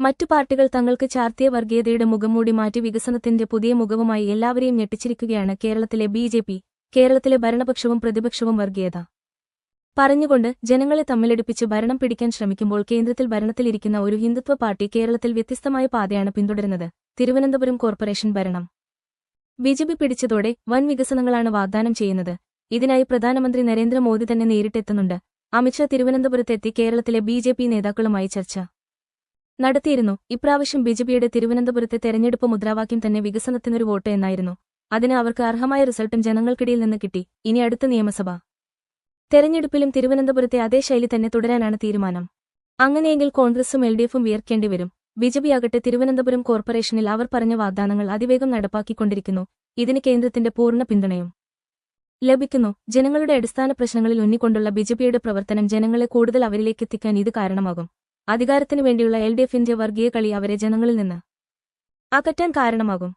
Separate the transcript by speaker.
Speaker 1: മറ്റു പാർട്ടികൾ തങ്ങൾക്ക് ചാർത്തിയ വർഗീയതയുടെ മുഖംമൂടി മാറ്റി വികസനത്തിന്റെ പുതിയ മുഖവുമായി എല്ലാവരെയും ഞെട്ടിച്ചിരിക്കുകയാണ് കേരളത്തിലെ ബി.ജെ.പി. കേരളത്തിലെ ഭരണപക്ഷവും പ്രതിപക്ഷവും വർഗീയത പറഞ്ഞുകൊണ്ട് ജനങ്ങളെ തമ്മിലടിപ്പിച്ച് ഭരണം പിടിക്കാൻ ശ്രമിക്കുമ്പോൾ കേന്ദ്രത്തിൽ ഭരണത്തിലിരിക്കുന്ന ഒരു ഹിന്ദുത്വ പാർട്ടി കേരളത്തിൽ വ്യത്യസ്തമായ പാതയാണ് പിന്തുടരുന്നത്. തിരുവനന്തപുരം കോർപ്പറേഷൻ ഭരണം ബി.ജെ.പി. പിടിച്ചതോടെ വൻ വികസനങ്ങളാണ് വാഗ്ദാനം ചെയ്യുന്നത്. ഇതിനായി പ്രധാനമന്ത്രി നരേന്ദ്രമോദി തന്നെ നേരിട്ടെത്തുന്നുണ്ട്. അമിത്ഷാ തിരുവനന്തപുരത്തെത്തി കേരളത്തിലെ ബി.ജെ.പി. നേതാക്കളുമായി ചർച്ച നടത്തിയിരുന്നു. ഇപ്രാവശ്യം ബി.ജെ.പിയുടെ തിരുവനന്തപുരത്തെ തെരഞ്ഞെടുപ്പ് മുദ്രാവാക്യം തന്നെ വികസനത്തിനൊരു വോട്ട് എന്നായിരുന്നു. അതിന് അവർക്ക് അർഹമായ റിസൾട്ടും ജനങ്ങൾക്കിടയിൽ നിന്ന് കിട്ടി. ഇനി അടുത്ത നിയമസഭ തെരഞ്ഞെടുപ്പിലും തിരുവനന്തപുരത്തെ അതേ ശൈലി തന്നെ തുടരാനാണ് തീരുമാനം. അങ്ങനെയെങ്കിൽ കോൺഗ്രസും എൽ.ഡി.എഫും വിയർക്കേണ്ടിവരും. ബി.ജെ.പിയാകട്ടെ തിരുവനന്തപുരം കോർപ്പറേഷനിൽ അവർ പറഞ്ഞ വാഗ്ദാനങ്ങൾ അതിവേഗം നടപ്പാക്കിക്കൊണ്ടിരിക്കുന്നു. ഇതിന് കേന്ദ്രത്തിന്റെ പൂർണ്ണ പിന്തുണയും ലഭിക്കുന്നു. ജനങ്ങളുടെ അടിസ്ഥാന പ്രശ്നങ്ങളിൽ ഊന്നിക്കൊണ്ടുള്ള ബി.ജെ.പിയുടെ പ്രവർത്തനം ജനങ്ങളെ കൂടുതൽ അവരിലേക്കെത്തിക്കാൻ ഇത് കാരണമാകും. അധികാരത്തിനു വേണ്ടിയുള്ള എൽ.ഡി.എഫിന്റെ വർഗീയ കളി അവരെ ജനങ്ങളിൽ നിന്ന് അകറ്റാൻ കാരണമാകും.